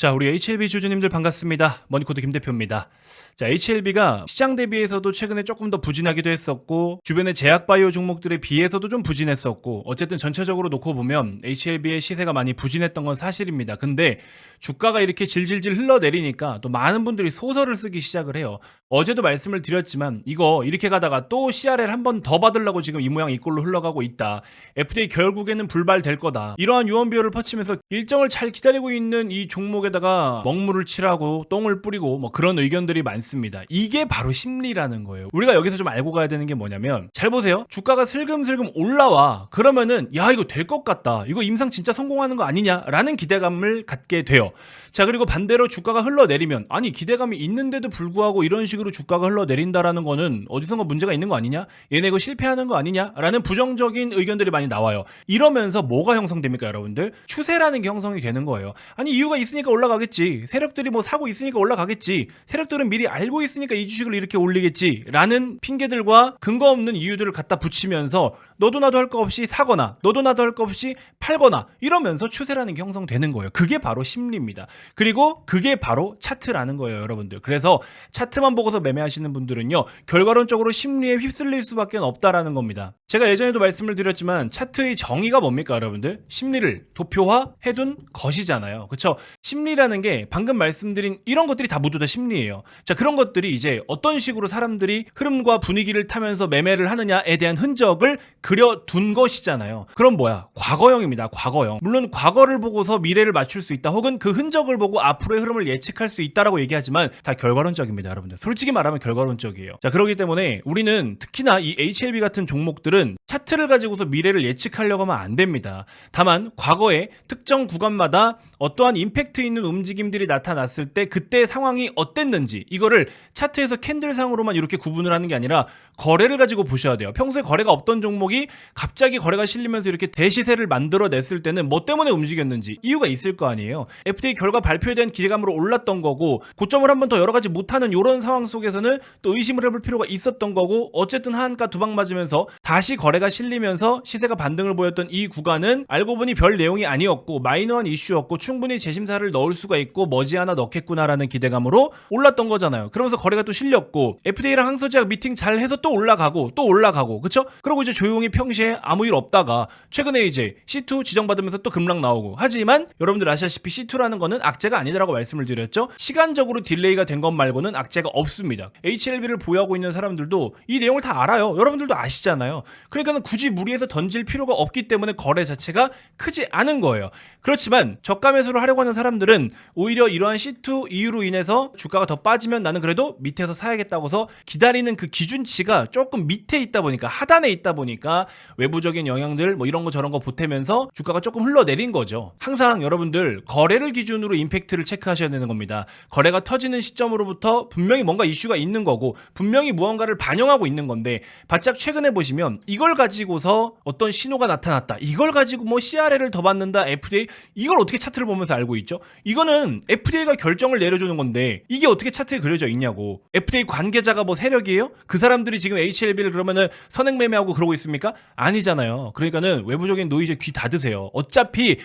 자, 우리 HLB 주주님들 반갑습니다. 머니코드 김대표입니다. 자, HLB가 시장 대비해서도 최근에 조금 더 부진하기도 했었고, 주변의 제약바이오 종목들에 비해서도 좀 부진했었고, 어쨌든 전체적으로 놓고 보면 HLB의 시세가 많이 부진했던 건 사실입니다. 근데 주가가 이렇게 질질질 흘러내리니까 또 많은 분들이 소설을 쓰기 시작을 해요. 어제도 말씀을 드렸지만 이거 이렇게 가다가 또 CRL 한 번 더 받으려고 지금 이 모양 이 꼴로 흘러가고 있다. FDA 결국에는 불발될 거다. 이러한 유언비어를 퍼치면서 일정을 잘 기다리고 있는 이 종목에다가 먹물을 칠하고 똥을 뿌리고 뭐 그런 의견들이 많습니다. 이게 바로 심리라는 거예요. 우리가 여기서 좀 알고 가야 되는 게 뭐냐면, 잘 보세요. 주가가 슬금슬금 올라와. 그러면은 야, 이거 될 것 같다. 이거 임상 진짜 성공하는 거 아니냐라는 기대감을 갖게 돼요. 자, 그리고 반대로 주가가 흘러내리면, 아니 기대감이 있는데도 불구하고 이런 식으로 주가가 흘러내린다라는 거는 어디선가 문제가 있는 거 아니냐? 얘네 이거 실패하는 거 아니냐라는 부정적인 의견들이 많이 나와요. 이러면서 뭐가 형성됩니까, 여러분들? 추세라는 게 형성이 되는 거예요. 아니 이유가 있으니까 올라가겠지. 세력들이 뭐 사고 있으니까 올라가겠지. 세력들은 미리 알고 있으니까 이 주식을 이렇게 올리겠지. 라는 핑계들과 근거 없는 이유들을 갖다 붙이면서 너도 나도 할 거 없이 사거나 너도 나도 할 거 없이 팔거나 이러면서 추세라는 게 형성되는 거예요. 그게 바로 심리입니다. 그리고 그게 바로 차트라는 거예요, 여러분들. 그래서 차트만 보고서 매매하시는 분들은요, 결과론적으로 심리에 휩쓸릴 수밖에 없다라는 겁니다. 제가 예전에도 말씀을 드렸지만 차트의 정의가 뭡니까, 여러분들? 심리를 도표화해둔 것이잖아요. 그렇죠? 심리라는 게 방금 말씀드린 이런 것들이 다 모두 다 심리예요. 자, 그런 것들이 이제 어떤 식으로 사람들이 흐름과 분위기를 타면서 매매를 하느냐에 대한 흔적을 그려둔 것이잖아요. 그럼 뭐야? 과거형입니다. 과거형. 물론 과거를 보고서 미래를 맞출 수 있다, 혹은 그 흔적을 보고 앞으로의 흐름을 예측할 수 있다라고 얘기하지만 다 결과론적입니다, 여러분들. 솔직히 말하면 결과론적이에요. 자, 그렇기 때문에 우리는 특히나 이 HLB 같은 종목들은 차트를 가지고서 미래를 예측하려고 하면 안 됩니다. 다만 과거에 특정 구간마다 어떠한 임팩트 있는 움직임들이 나타났을 때 그때 상황이 어땠는지, 이거를 차트에서 캔들상으로만 이렇게 구분을 하는 게 아니라 거래를 가지고 보셔야 돼요. 평소에 거래가 없던 종목이 갑자기 거래가 실리면서 이렇게 대시세를 만들어냈을 때는 뭐 때문에 움직였는지 이유가 있을 거 아니에요. FDA 결과 발표에 대한 기대감으로 올랐던 거고, 고점을 한 번 더 여러 가지 못하는 이런 상황 속에서는 또 의심을 해볼 필요가 있었던 거고, 어쨌든 하한가 두 방 맞으면서 다시 거래가 실리면서 시세가 반등을 보였던 이 구간은 알고 보니 별 내용이 아니었고 마이너한 이슈였고 충분히 재심사를 넣을 수가 있고 머지않아 넣겠구나라는 기대감으로 올랐던 거잖아요. 그러면서 거래가 또 실렸고, FDA랑 항소제약 미팅 잘 해서 또 올라가고 그쵸? 그리고 이제 조용히 평시에 아무 일 없다가 최근에 이제 C2 지정받으면서 또 급락 나오고. 하지만 여러분들 아시다시피 C2라는 거는 악재가 아니다라고 말씀을 드렸죠. 시간적으로 딜레이가 된 것 말고는 악재가 없습니다. HLB를 보유하고 있는 사람들도 이 내용을 다 알아요. 여러분들도 아시잖아요. 그러니까 굳이 무리해서 던질 필요가 없기 때문에 거래 자체가 크지 않은 거예요. 그렇지만 저가 매수를 하려고 하는 사람들은 오히려 이러한 C2 이유로 인해서 주가가 더 빠지면 나는 그래도 밑에서 사야겠다고서 기다리는 그 기준치가 조금 밑에 있다 보니까, 하단에 있다 보니까 외부적인 영향들 뭐 이런 거 저런 거 보태면서 주가가 조금 흘러내린 거죠. 항상 여러분들 거래를 기준으로 임팩트를 체크하셔야 되는 겁니다. 거래가 터지는 시점으로부터 분명히 뭔가 이슈가 있는 거고 분명히 무언가를 반영하고 있는 건데, 바짝 최근에 보시면 이걸 가지고서 어떤 신호가 나타났다, 이걸 가지고 뭐 CRL을 더 받는다, FDA, 이걸 어떻게 차트를 보면서 알고 있죠? 이거는 FDA가 결정을 내려주는 건데 이게 어떻게 차트에 그려져 있냐고. FDA 관계자가 뭐 세력이에요? 그 사람들이 지금 HLB를 그러면은 선행 매매하고 그러고 있습니까? 아니잖아요. 그러니까는 외부적인 노이즈 귀 닫으세요. 어차피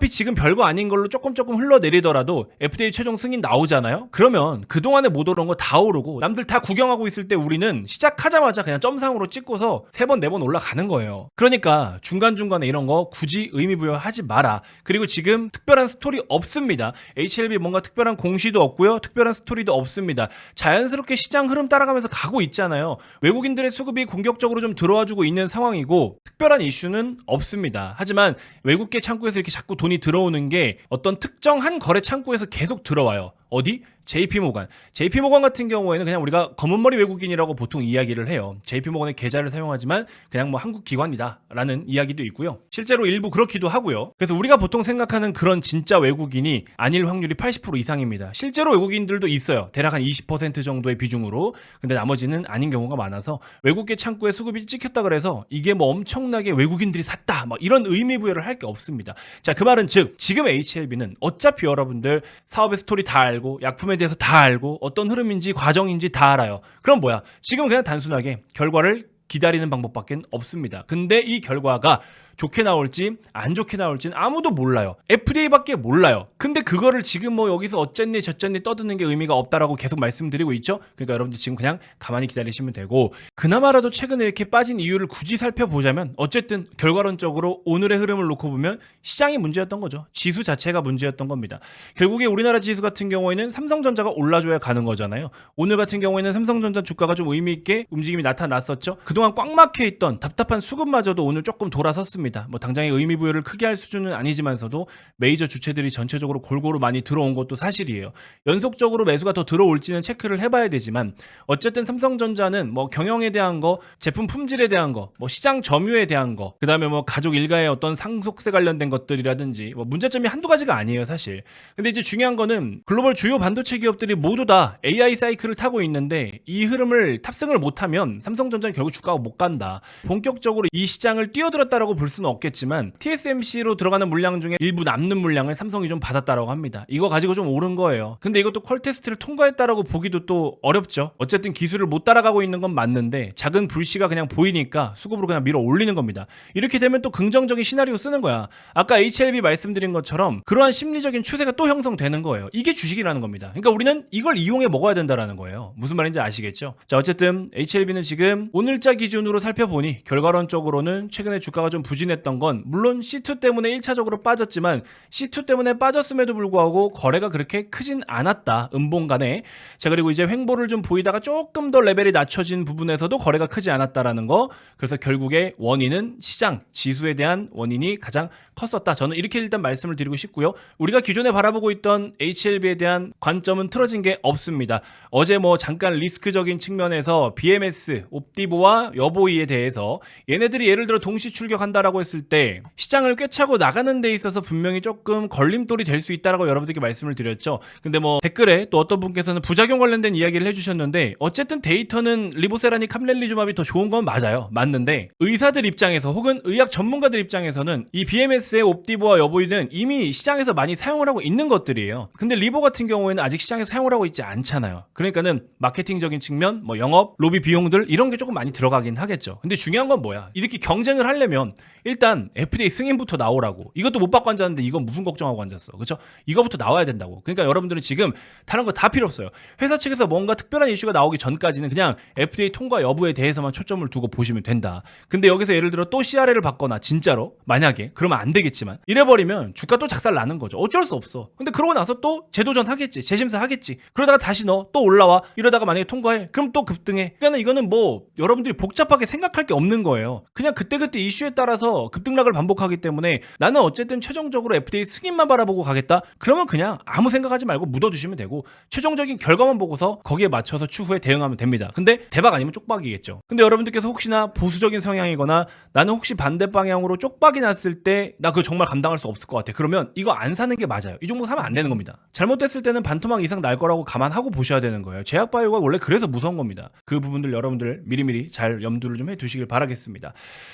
지금 별거 아닌 걸로 조금 흘러내리더라도 FDA 최종 승인 나오잖아요. 그러면 그동안에 못 오른 거 다 오르고 남들 다 구경하고 있을 때 우리는 시작하자마자 그냥 점상으로 찍고서 3번 4번 올라가는 거예요. 그러니까 중간중간에 이런 거 굳이 의미 부여하지 마라. 그리고 지금 특별한 스토리 없습니다. HLB 뭔가 특별한 공시도 없고요, 특별한 스토리도 없습니다. 자연스럽게 시장 흐름 따라가면서 가고 있잖아요. 외국인들의 수급이 공격적으로 좀 들어와주고 있는 상황이고 특별한 이슈는 없습니다. 하지만 외국계 창구에서 이렇게 자꾸 돈이 들어오는 게 어떤 특정한 거래 창구에서 계속 들어와요. 어디? JP모간 같은 경우에는 그냥 우리가 검은머리 외국인이라고 보통 이야기를 해요. JP모간의 계좌를 사용하지만 그냥 뭐 한국 기관이다 라는 이야기도 있고요. 실제로 일부 그렇기도 하고요. 그래서 우리가 보통 생각하는 그런 진짜 외국인이 아닐 확률이 80% 이상입니다. 실제로 외국인들도 있어요. 대략 한 20% 정도의 비중으로. 근데 나머지는 아닌 경우가 많아서 외국계 창구에 수급이 찍혔다 그래서 이게 뭐 엄청나게 외국인들이 샀다 막 이런 의미 부여를 할 게 없습니다. 자, 그 말은 즉 지금 HLB는 어차피 여러분들 사업의 스토리 다 알고 약품에 대해서 다 알고 어떤 흐름인지 과정인지 다 알아요. 그럼 뭐야? 지금은 그냥 단순하게 결과를 기다리는 방법밖에 없습니다. 근데 이 결과가 좋게 나올지 안 좋게 나올지는 아무도 몰라요. FDA밖에 몰라요. 근데 그거를 지금 뭐 여기서 어쨌니 저쨌니 떠드는 게 의미가 없다라고 계속 말씀드리고 있죠. 그러니까 여러분들 지금 그냥 가만히 기다리시면 되고, 그나마라도 최근에 이렇게 빠진 이유를 굳이 살펴보자면 어쨌든 결과론적으로 오늘의 흐름을 놓고 보면 시장이 문제였던 거죠. 지수 자체가 문제였던 겁니다. 결국에 우리나라 지수 같은 경우에는 삼성전자가 올라줘야 가는 거잖아요. 오늘 같은 경우에는 삼성전자 주가가 좀 의미 있게 움직임이 나타났었죠. 그동안 꽉 막혀 있던 답답한 수급마저도 오늘 조금 돌아섰습니다. 뭐 당장의 의미 부여를 크게 할 수준은 아니지만서도 메이저 주체들이 전체적으로 골고루 많이 들어온 것도 사실이에요. 연속적으로 매수가 더 들어올지는 체크를 해봐야 되지만 어쨌든 삼성전자는 뭐 경영에 대한 거, 제품 품질에 대한 거, 뭐 시장 점유에 대한 거, 그 다음에 뭐 가족 일가의 어떤 상속세 관련된 것들이라든지 뭐 문제점이 한두 가지가 아니에요, 사실. 근데 이제 중요한 거는 글로벌 주요 반도체 기업들이 모두 다 AI 사이클을 타고 있는데 이 흐름을 탑승을 못하면 삼성전자는 결국 주가가 못 간다. 본격적으로 이 시장을 뛰어들었다라고 볼 수는 없겠지만 TSMC로 들어가는 물량 중에 일부 남는 물량을 삼성이 좀 받았다라고 합니다. 이거 가지고 좀 오른 거예요. 근데 이것도 퀄 테스트를 통과했다라고 보기도 또 어렵죠. 어쨌든 기술을 못 따라가고 있는 건 맞는데 작은 불씨가 그냥 보이니까 수급으로 그냥 밀어 올리는 겁니다. 이렇게 되면 또 긍정적인 시나리오 쓰는 거야. 아까 HLB 말씀드린 것처럼 그러한 심리적인 추세가 또 형성되는 거예요. 이게 주식이라는 겁니다. 그러니까 우리는 이걸 이용해 먹어야 된다라는 거예요. 무슨 말인지 아시겠죠? 자, 어쨌든 HLB는 지금 오늘자 기준으로 살펴보니 결과론적으로는 최근에 주가가 좀 부진했던 건 물론 C2 때문에 1차적으로 빠졌지만 C2 때문에 빠졌음에도 불구하고 거래가 그렇게 크진 않았다. 음봉간에. 자, 그리고 이제 횡보를 좀 보이다가 조금 더 레벨이 낮춰진 부분에서도 거래가 크지 않았다라는 거. 그래서 결국에 원인은 시장, 지수에 대한 원인이 가장 컸었다. 저는 이렇게 일단 말씀을 드리고 싶고요. 우리가 기존에 바라보고 있던 HLB에 대한 관점은 틀어진 게 없습니다. 어제 뭐 잠깐 리스크적인 측면에서 BMS, 옵티보와 여보이에 대해서 얘네들이 예를 들어 동시 출격한다라고 했을 때 시장을 꿰차고 나가는 데 있어서 분명히 조금 걸림돌이 될 수 있다라고 여러분들께 말씀을 드렸죠. 근데 뭐 댓글에 또 어떤 분께서는 부작용 관련된 이야기를 해주셨는데 어쨌든 데이터는 리보세라니 캄렐리주맙이 더 좋은 건 맞아요. 맞는데 의사들 입장에서 혹은 의학 전문가들 입장에서는 이 BMS의 옵티보와 여보이는 이미 시장에서 많이 사용을 하고 있는 것들이에요. 근데 리보 같은 경우에는 아직 시장에서 사용을 하고 있지 않잖아요. 그러니까는 마케팅적인 측면, 뭐 영업, 로비 비용들 이런 게 조금 많이 들어가긴 하겠죠. 근데 중요한 건 뭐야? 이렇게 경쟁을 하려면 일단 FDA 승인부터 나오라고. 이것도 못 받고 앉았는데 이건 무슨 걱정하고 앉았어. 그렇죠? 이거부터 나와야 된다고. 그러니까 여러분들은 지금 다른 거 다 필요 없어요. 회사 측에서 뭔가 특별한 이슈가 나오기 전까지는 그냥 FDA 통과 여부에 대해서만 초점을 두고 보시면 된다. 근데 여기서 예를 들어 또 CRL을 받거나 진짜로 만약에 그러면 안 되겠지만 이래버리면 주가 또 작살 나는 거죠. 어쩔 수 없어. 근데 그러고 나서 또 재도전 하겠지. 재심사 하겠지. 그러다가 다시 너 또 올라와. 이러다가 만약에 통과해. 그럼 또 급등해. 그러니까 이거는 뭐 여러분들이 복잡하게 생각할 게 없는 거예요. 그냥 그때그때 이슈에 따라서 급등락을 반복하기 때문에 나는 어쨌든 최종적으로 FDA 승인만 바라보고 가겠다. 그러면 그냥 아무 생각하지 말고 묻어두시면 되고 최종적인 결과만 보고서 거기에 맞춰서 추후에 대응하면 됩니다. 근데 대박 아니면 쪽박이겠죠. 근데 여러분들께서 혹시나 보수적인 성향이거나 나는 혹시 반대 방향으로 쪽박이 났을 때 나 그거 정말 감당할 수 없을 것 같아. 그러면 이거 안 사는 게 맞아요. 이 종목 사면 안 되는 겁니다. 잘못됐을 때는 반토막 이상 날 거라고 감안하고 보셔야 되는 거예요. 제약바이오가 원래 그래서 무서운 겁니다. 그 부분들 여러분들 미리미리 잘 염두를 좀 해두시길 바라겠습니다.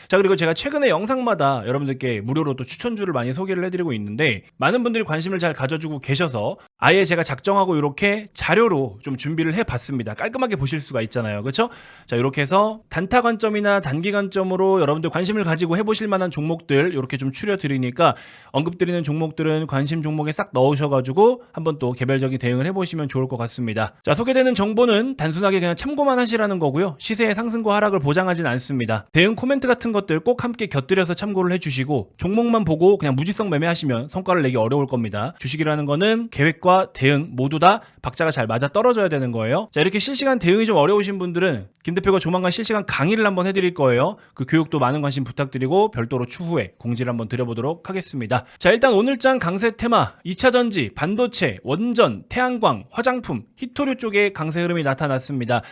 자, 그리고 제가 최근에 영상마다 여러분들께 무료로 또 추천주를 많이 소개를 해드리고 있는데 많은 분들이 관심을 잘 가져주고 계셔서 아예 제가 작정하고 이렇게 자료로 좀 준비를 해봤습니다. 깔끔하게 보실 수가 있잖아요. 그렇죠? 자, 이렇게 해서 단타 관점이나 단기 관점으로 여러분들 관심을 가지고 해보실 만한 종목들 이렇게 좀 추려드리니까 언급드리는 종목들은 관심 종목에 싹 넣으셔가지고 한번 또 개별적인 대응을 해보시면 좋을 것 같습니다. 자, 소개되는 정보는 단순하게 그냥 참고만 하시라는 거고요. 시세의 상승과 하락을 보장하진 않습니다. 대응 코멘트 같은 것들 꼭 함께 곁들여서 참고를 해주시고 종목만 보고 그냥 무지성 매매하시면 성과를 내기 어려울 겁니다. 주식이라는 거는 계획과 대응 모두 다 박자가 잘 맞아 떨어져야 되는 거예요. 자, 이렇게 실시간 대응이 좀 어려우신 분들은 김 대표가 조만간 실시간 강의를 한번 해드릴 거예요. 그 교육도 많은 관심 부탁드리고 별도로 추후에 공지를 한번 드려보도록 하겠습니다. 자, 일단 오늘장 강세 테마 2차전지, 반도체, 원전, 태양광, 화장품, 히토류 쪽에 강세 흐름이 나타났습니다.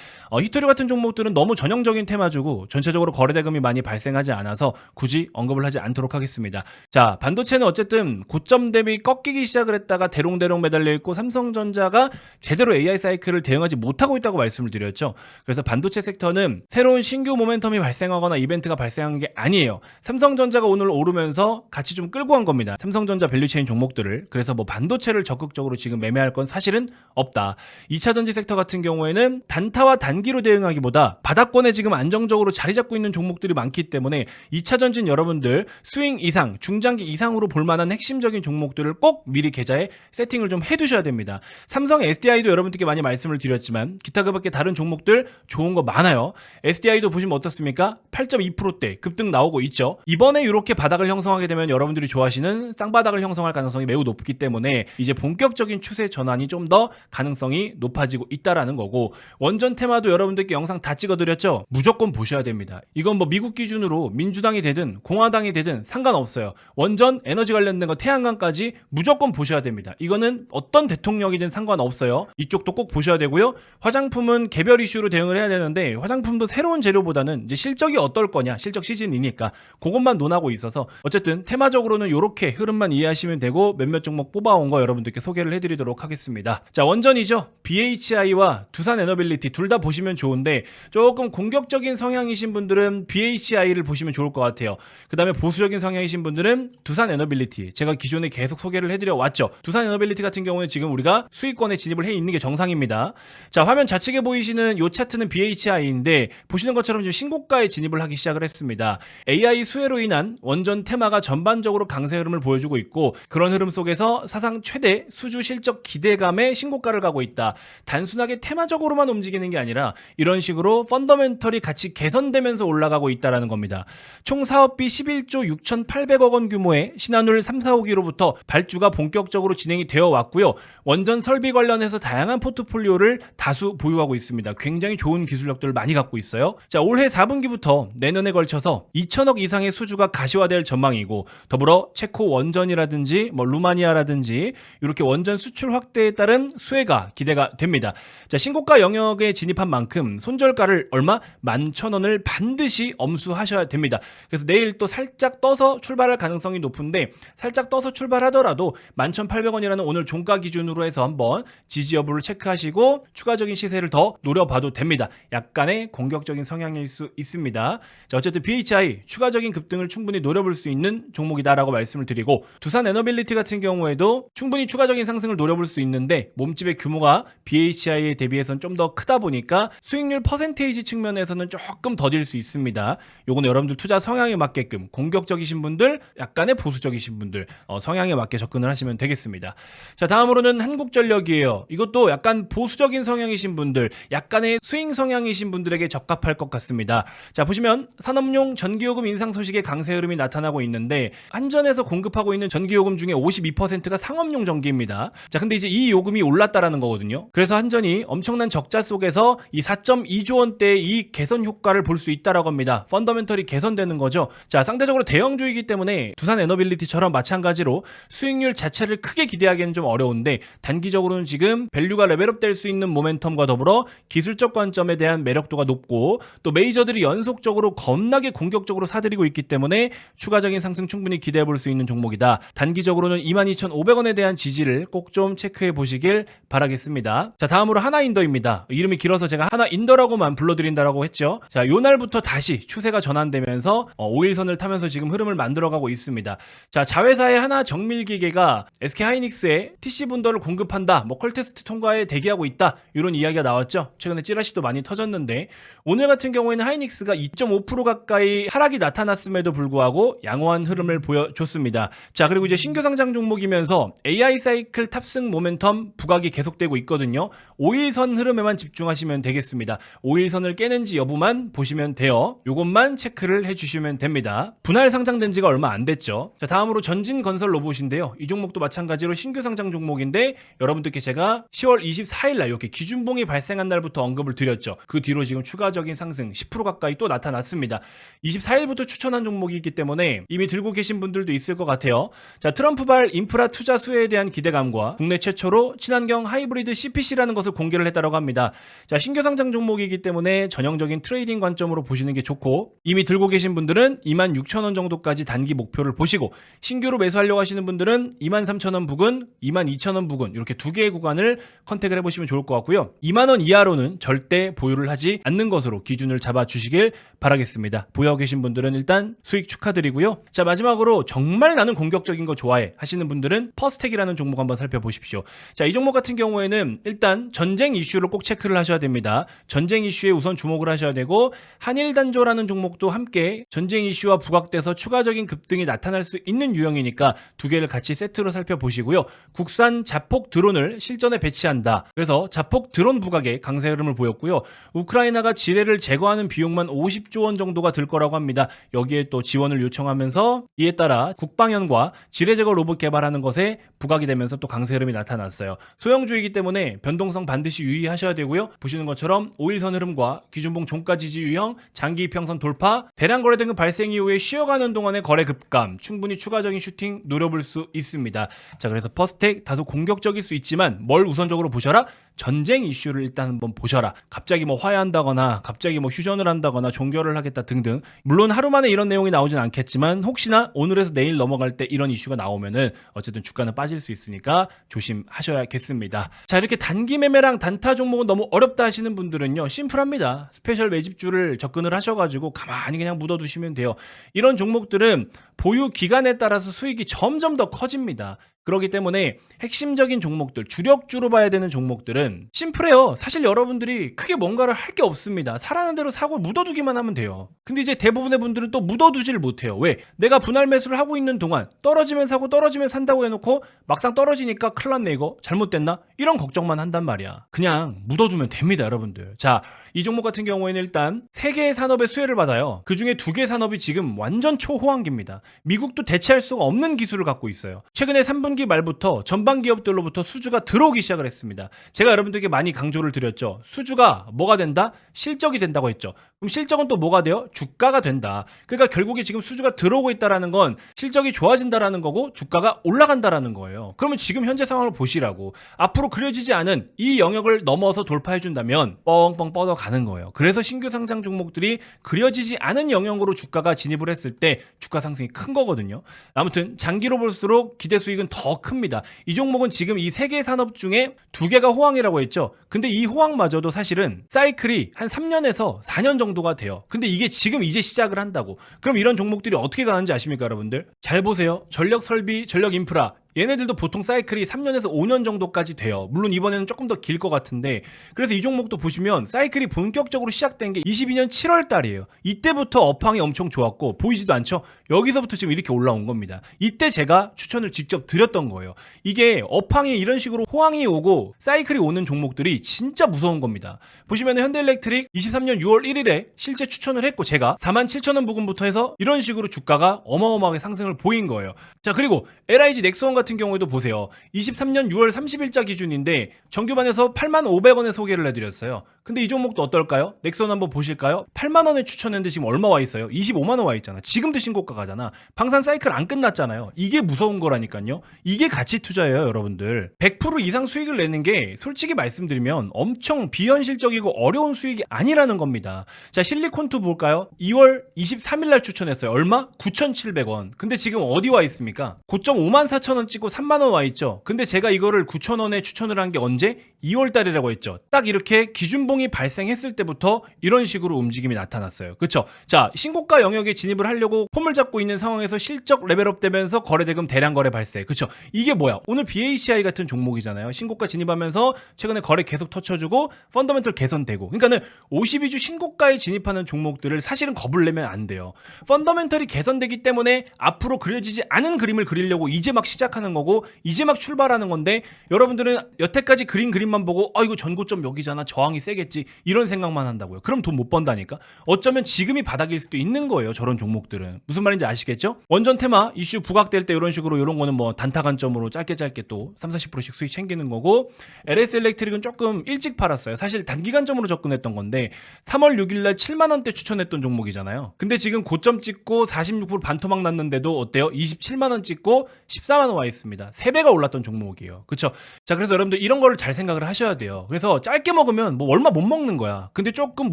히토류 같은 종목들은 너무 전형적인 테마주고 전체적으로 거래대금이 많이 발생하지 않아서 굳이 언급을 하지 않도록 하겠습니다. 자, 반도체는 어쨌든 고점 대비 꺾이기 시작을 했다가 대롱대롱 매달려 있고 삼성전자가 제대로 AI 사이클을 대응하지 못하고 있다고 말씀을 드렸죠. 그래서 반도체 섹터는 새로운 신규 모멘텀이 발생하거나 이벤트가 발생한 게 아니에요. 삼성전자가 오늘 오르면서 같이 좀 끌고 간 겁니다. 삼성전자 밸류체인 종목들을. 그래서 뭐 반도체를 적극적으로 지금 매매할 건 사실은 없다. 2차전지 섹터 같은 경우에는 단타와 단기로 대응하기보다 바닥권에 지금 안정적으로 자리 잡고 있는 종목들이 많기 때문에 2차전지는 시즌 여러분들 스윙 이상, 중장기 이상으로 볼만한 핵심적인 종목들을 꼭 미리 계좌에 세팅을 좀 해두셔야 됩니다. 삼성 SDI도 여러분들께 많이 말씀을 드렸지만 기타 그 밖에 다른 종목들 좋은 거 많아요. SDI도 보시면 어떻습니까? 8.2%대 급등 나오고 있죠. 이번에 이렇게 바닥을 형성하게 되면 여러분들이 좋아하시는 쌍바닥을 형성할 가능성이 매우 높기 때문에 이제 본격적인 추세 전환이 좀 더 가능성이 높아지고 있다라는 거고, 원전 테마도 여러분들께 영상 다 찍어드렸죠? 무조건 보셔야 됩니다. 이건 뭐 미국 기준으로 민주당이 되든 공화당이 되든 상관없어요. 원전, 에너지 관련된 거 태양광까지 무조건 보셔야 됩니다. 이거는 어떤 대통령이든 상관없어요. 이쪽도 꼭 보셔야 되고요. 화장품은 개별 이슈로 대응을 해야 되는데 화장품도 새로운 재료보다는 이제 실적이 어떨 거냐, 실적 시즌이니까 그것만 논하고 있어서 어쨌든 테마적으로는 이렇게 흐름만 이해하시면 되고, 몇몇 종목 뽑아온 거 여러분들께 소개를 해드리도록 하겠습니다. 자, 원전이죠. BHI와 두산에너빌리티 둘 다 보시면 좋은데 조금 공격적인 성향이신 분들은 BHI를 보시면 좋을 것 같아요. 그 다음에 보수적인 성향이신 분들은 두산에너빌리티, 제가 기존에 계속 소개를 해드려 왔죠. 두산에너빌리티 같은 경우는 지금 우리가 수익권에 진입을 해 있는 게 정상입니다. 자, 화면 좌측에 보이시는 이 차트는 BHI인데 보시는 것처럼 지금 신고가에 진입을 하기 시작을 했습니다. AI 수혜로 인한 원전 테마가 전반적으로 강세 흐름을 보여주고 있고, 그런 흐름 속에서 사상 최대 수주 실적 기대감의 신고가를 가고 있다. 단순하게 테마적으로만 움직이는 게 아니라 이런 식으로 펀더멘털이 같이 개선되면서 올라가고 있다는 겁니다. 총 사업비 11조 6,800억 원 규모의 신한울 3, 4호기로부터 발주가 본격적으로 진행이 되어 왔고요. 원전 설비 관련해서 다양한 포트폴리오를 다수 보유하고 있습니다. 굉장히 좋은 기술력들을 많이 갖고 있어요. 자, 올해 4분기부터 내년에 걸쳐서 2천억 이상의 수주가 가시화될 전망이고, 더불어 체코 원전이라든지 루마니아라든지 이렇게 원전 수출 확대에 따른 수혜가 기대가 됩니다. 자, 신고가 영역에 진입한 만큼 손절가를 얼마? 11,000원을 반드시 엄수하셔야 됩니다. 그래서 내일 또 살짝 떠서 출발할 가능성이 높은데, 살짝 떠서 출발하더라도 11,800원이라는 오늘 종가 기준으로 해서 한번 지지 여부를 체크하시고 추가적인 시세를 더 노려봐도 됩니다. 약간의 공격적인 성향일 수 있습니다. 자, 어쨌든 BHI 추가적인 급등을 충분히 노려볼 수 있는 종목이다라고 말씀을 드리고, 두산에너빌리티 같은 경우에도 충분히 추가적인 상승을 노려볼 수 있는데 몸집의 규모가 BHI에 대비해서는 좀 더 크다 보니까 수익률 퍼센테이지 측면에서는 조금 더딜 수 있습니다. 요거는 여러분들 투자 성향에 맞게끔 공격적이신 분들, 약간의 보수적이신 분들 성향에 맞게 접근을 하시면 되겠습니다. 자, 다음으로는 한국전력이에요. 이것도 약간 보수적인 성향이신 분들, 약간의 스윙 성향이신 분들에게 적합할 것 같습니다. 자, 보시면 산업용 전기요금 인상 소식의 강세 흐름이 나타나고 있는데, 한전에서 공급하고 있는 전기요금 중에 52%가 상업용 전기입니다. 자, 근데 이제 이 요금이 올랐다라는 거거든요. 그래서 한전이 엄청난 적자 속에서 이 4.2조 원대의 이익 개선 효과를 볼 수 있다라고 합니다. 펀더멘털이 개선되는 거죠. 자, 상대적으로 대형주이기 때문에 두산에너빌리티처럼 마찬가지로 수익률 자체를 크게 기대하기는 좀 어려운데, 단기적으로는 지금 밸류가 레벨업 될 수 있는 모멘텀과 더불어 기술적 관점에 대한 매력도가 높고, 또 메이저들이 연속적으로 겁나게 공격적으로 사들이고 있기 때문에 추가적인 상승 충분히 기대해 볼 수 있는 종목이다. 단기적으로는 22,500원에 대한 지지를 꼭 좀 체크해 보시길 바라겠습니다. 자, 다음으로 하나인더입니다. 이름이 길어서 제가 하나인더라고만 불러드린다라고 했죠. 자, 요 날부터 다시 추세가 전환되면서 5일선을 타면서 지금 흐름을 만들어가고 있습니다. 자, 자회사의 하나 정밀기계가 SK하이닉스에 TC 분더를 공급한다, 컬테스트 통과에 대기하고 있다, 이런 이야기가 나왔죠. 최근에 찌라시도 많이 터졌는데, 오늘 같은 경우에는 하이닉스가 2.5% 가까이 하락이 나타났음에도 불구하고 양호한 흐름을 보여줬습니다. 자, 그리고 이제 신규 상장 종목이면서 AI 사이클 탑승 모멘텀 부각이 계속되고 있거든요. 5일선 흐름에만 집중하시면 되겠습니다. 5일선을 깨는지 여부만 보시면 돼요. 요것만 체크를 해주시면 됩니다. 분할 상장된 지가 얼마 안 됐죠. 자, 다음으로 전진건설 로봇인데요. 이 종목도 마찬가지로 신규 상장 종목인데, 여러분들께 제가 10월 24일 날 이렇게 기준봉이 발생한 날부터 언급을 드렸죠. 그 뒤로 지금 추가적인 상승 10% 가까이 또 나타났습니다. 24일부터 추천한 종목이기 때문에 이미 들고 계신 분들도 있을 것 같아요. 자, 트럼프발 인프라 투자 수혜에 대한 기대감과 국내 최초로 친환경 하이브리드 CPC라는 것을 공개를 했다고 합니다. 자, 신규 상장 종목이기 때문에 전형적인 트레이딩 관점으로 보시는 게 좋고, 이미 들고 계신 분들은 26,000원 정도까지 단기 목표를 보시고, 신규로 매수하려고 하시는 분들은 23,000원 부근, 22,000원 부근 이렇게 두 개의 구간을 컨택을 해보시면 좋을 것 같고요. 2만원 이하로는 절대 보유를 하지 않는 것으로 기준을 잡아주시길 바라겠습니다. 보유하고 계신 분들은 일단 수익 축하드리고요. 자, 마지막으로 정말 나는 공격적인 거 좋아해 하시는 분들은 퍼스텍이라는 종목 한번 살펴보십시오. 자, 이 종목 같은 경우에는 일단 전쟁 이슈를 꼭 체크를 하셔야 됩니다. 전쟁 이슈에 우선 주목을 하셔야 되고, 한일단조라는 종목도 함께 전쟁 이슈와 부각돼서 추가적인 급등이 나타날 수 있는 유형이니까 두 개를 같이 세트로 살펴보시고요. 국산 자폭 드론을 실전에 배치한다. 그래서 자폭 드론 부각에 강세 흐름을 보였고요. 우크라이나가 지뢰를 제거하는 비용만 50조 원 정도가 들 거라고 합니다. 여기에 또 지원을 요청하면서 이에 따라 국방연과 지뢰 제거 로봇 개발하는 것에 부각이 되면서 또 강세 흐름이 나타났어요. 소형주이기 때문에 변동성 반드시 유의하셔야 되고요. 보시는 것처럼 5일선 흐름과 기준봉 종가 지지 유형, 장기 이평선 돌파, 대량 거래 등급 발생 이후에 쉬어가는 동안의 거래 급감, 충분히 추가적인 슈팅 노려볼 수 있습니다. 자, 그래서 퍼스텍 다소 공격적일 수 있지만 뭘 우선적으로 보셔라? 전쟁 이슈를 일단 한번 보셔라. 갑자기 뭐 화해한다거나 갑자기 뭐 휴전을 한다거나 종결을 하겠다 등등. 물론 하루 만에 이런 내용이 나오진 않겠지만 혹시나 오늘에서 내일 넘어갈 때 이런 이슈가 나오면은 어쨌든 주가는 빠질 수 있으니까 조심하셔야겠습니다. 자, 이렇게 단기 매매랑 단타 종목은 너무 어렵다 하시는 분들은요, 심플합니다. 스페셜 매집주를 접근을 하셔가지고 가만히 그냥 묻어두시면 돼요. 이런 종목들은 보유 기간에 따라서 수익이 점점 더 커집니다. 그렇기 때문에 핵심적인 종목들, 주력주로 봐야 되는 종목들은 심플해요. 사실 여러분들이 크게 뭔가를 할 게 없습니다. 사라는 대로 사고 묻어두기만 하면 돼요. 근데 이제 대부분의 분들은 또 묻어두지를 못해요. 왜? 내가 분할 매수를 하고 있는 동안 떨어지면 사고 떨어지면 산다고 해놓고 막상 떨어지니까 큰일 났네, 이거 잘못됐나? 이런 걱정만 한단 말이야. 그냥 묻어두면 됩니다, 여러분들. 자, 이 종목 같은 경우에는 일단 3개의 산업의 수혜를 받아요. 그 중에 2개 산업이 지금 완전 초호황기입니다. 미국도 대체할 수가 없는 기술을 갖고 있어요. 최근에 3분기 말부터 전방 기업들로부터 수주가 들어오기 시작을 했습니다. 제가 여러분들에게 많이 강조를 드렸죠. 수주가 뭐가 된다? 실적이 된다고 했죠. 그럼 실적은 또 뭐가 돼요? 주가가 된다. 그러니까 결국에 지금 수주가 들어오고 있다라는 건 실적이 좋아진다라는 거고 주가가 올라간다라는 거예요. 그러면 지금 현재 상황을 보시라고. 앞으로 그려지지 않은 이 영역을 넘어서 돌파해준다면 뻥뻥 뻗어가는 거예요. 그래서 신규 상장 종목들이 그려지지 않은 영역으로 주가가 진입을 했을 때 주가 상승이 큰 거거든요. 아무튼 장기로 볼수록 기대 수익은 더 큽니다. 이 종목은 지금 이 3개 산업 중에 2개가 호황이라고 했죠. 근데 이 호황마저도 사실은 사이클이 한 3년에서 4년 정도가 돼요. 근데 이게 지금 이제 시작을 한다고. 그럼 이런 종목들이 어떻게 가는지 아십니까, 여러분들? 잘 보세요. 전력 설비, 전력 인프라. 얘네들도 보통 사이클이 3년에서 5년 정도까지 돼요. 물론 이번에는 조금 더 길 것 같은데, 그래서 이 종목도 보시면 사이클이 본격적으로 시작된 게 22년 7월 달이에요. 이때부터 업황이 엄청 좋았고 보이지도 않죠? 여기서부터 지금 이렇게 올라온 겁니다. 이때 제가 추천을 직접 드렸던 거예요. 이게 업황이 이런 식으로 호황이 오고 사이클이 오는 종목들이 진짜 무서운 겁니다. 보시면 현대일렉트릭 23년 6월 1일에 실제 추천을 했고 제가 47,000원 부근부터 해서 이런 식으로 주가가 어마어마하게 상승을 보인 거예요. 자, 그리고 LIG 넥스원 같은 경우에도 보세요. 23년 6월 30일자 기준인데 정규반에서 85,500원에 소개를 해드렸어요. 근데 이 종목도 어떨까요? 넥스원 한번 보실까요? 8만원에 추천했는데 지금 얼마 와 있어요? 25만원 와 있잖아. 지금도 신고가 가잖아. 방산 사이클 안 끝났잖아요. 이게 무서운 거라니까요. 이게 가치 투자예요, 여러분들. 100% 이상 수익을 내는 게 솔직히 말씀드리면 엄청 비현실적이고 어려운 수익이 아니라는 겁니다. 자, 실리콘2 볼까요? 2월 23일날 추천했어요. 얼마? 9,700원. 근데 지금 어디 와 있습니까? 고점 54,000원 찍고 3만원 와 있죠. 근데 제가 이거를 9,000원에 추천을 한 게 언제? 2월 달이라고 했죠. 딱 이렇게 기준봉이 발생했을 때부터 이런 식으로 움직임이 나타났어요. 그쵸? 자, 신고가 영역에 진입을 하려고 폼을 잡고 있는 상황에서 실적 레벨업 되면서 거래대금 대량 거래 발생. 그쵸? 이게 뭐야? 오늘 BACI 같은 종목이잖아요. 신고가 진입하면서 최근에 거래 계속 터쳐주고 펀더멘털 개선되고. 그러니까는 52주 신고가에 진입하는 종목들을 사실은 겁을 내면 안 돼요. 펀더멘털이 개선되기 때문에 앞으로 그려지지 않은 그림을 그리려고 이제 막 시작하는 거고 이제 막 출발하는 건데, 여러분들은 여태까지 그린 그림만 보고 이거 전고점 여기잖아, 저항이 세겠지, 이런 생각만 한다고요. 그럼 돈 못 번다니까. 어쩌면 지금이 바닥일 수도 있는 거예요, 저런 종목들은. 무슨 말인지 아시겠죠? 원전 테마 이슈 부각될 때 이런 식으로 이런 거는 뭐 단타 관점으로 짧게 또 30-40%씩 수익 챙기는 거고, LS 일렉트릭은 조금 일찍 팔았어요. 사실 단기간점으로 접근했던 건데 3월 6일날 7만원대 추천했던 종목이잖아요. 근데 지금 고점 찍고 46% 반토막 났는데도 어때요? 27만원 찍고 14만원 와 있습니다. 3배가 올랐던 종목이에요. 그쵸? 자, 그래서 여러분들 이런 거를 잘 생각을 하셔야 돼요. 그래서 짧게 먹으면 뭐 얼마 못 먹는 거야. 근데 조금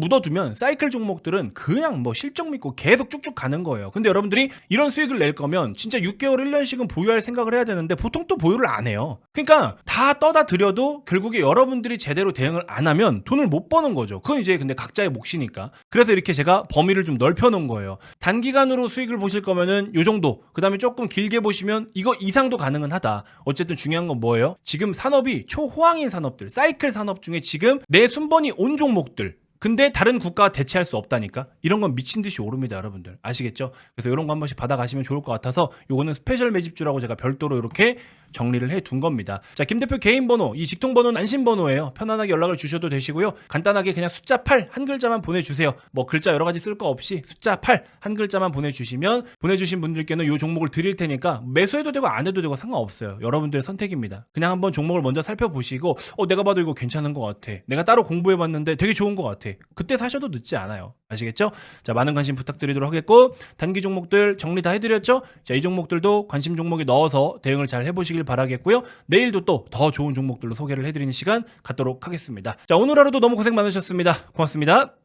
묻어두면 사이클 종목들은 그냥 뭐 실적 믿고 계속 쭉쭉 가는 거예요. 근데 여러분들이 이런 수익을 낼 거면 진짜 6개월 1년씩은 보유할 생각을 해야 되는데 보통 또 보유를 안 해요. 그러니까 다 떠다 드려도 결국에 여러분들이 제대로 대응을 안 하면 돈을 못 버는 거죠. 그건 이제 근데 각자의 몫이니까. 그래서 이렇게 제가 범위를 좀 넓혀 놓은 거예요. 단기간으로 수익을 보실 거면은 요 정도, 그 다음에 조금 길게 보시면 이거 이상도 가능은 하다. 어쨌든 중요한 건 뭐예요? 지금 산업이 초호황인 산업들, 사이클 산업 중에 지금 내 순번이 온 종목들, 근데 다른 국가가 대체할 수 없다니까. 이런 건 미친 듯이 오릅니다, 여러분들. 아시겠죠? 그래서 이런 거 한 번씩 받아가시면 좋을 것 같아서 요거는 스페셜 매집주라고 제가 별도로 이렇게 정리를 해 둔 겁니다. 자, 김 대표 개인 번호, 이 직통 번호는 안심 번호예요. 편안하게 연락을 주셔도 되시고요. 간단하게 그냥 숫자 8 한 글자만 보내주세요. 뭐 글자 여러 가지 쓸 거 없이 숫자 8 한 글자만 보내주시면 보내주신 분들께는 요 종목을 드릴 테니까 매수해도 되고 안 해도 되고 상관없어요. 여러분들의 선택입니다. 그냥 한번 종목을 먼저 살펴보시고 내가 봐도 이거 괜찮은 것 같아. 내가 따로 공부해봤는데 되게 좋은 것 같아. 그때 사셔도 늦지 않아요. 아시겠죠? 자, 많은 관심 부탁드리도록 하겠고 단기 종목들 정리 다 해드렸죠? 자, 이 종목들도 관심 종목에 넣어서 대응을 잘 해보시길 바라겠고요. 내일도 또 더 좋은 종목들로 소개를 해드리는 시간 갖도록 하겠습니다. 자, 오늘 하루도 너무 고생 많으셨습니다. 고맙습니다.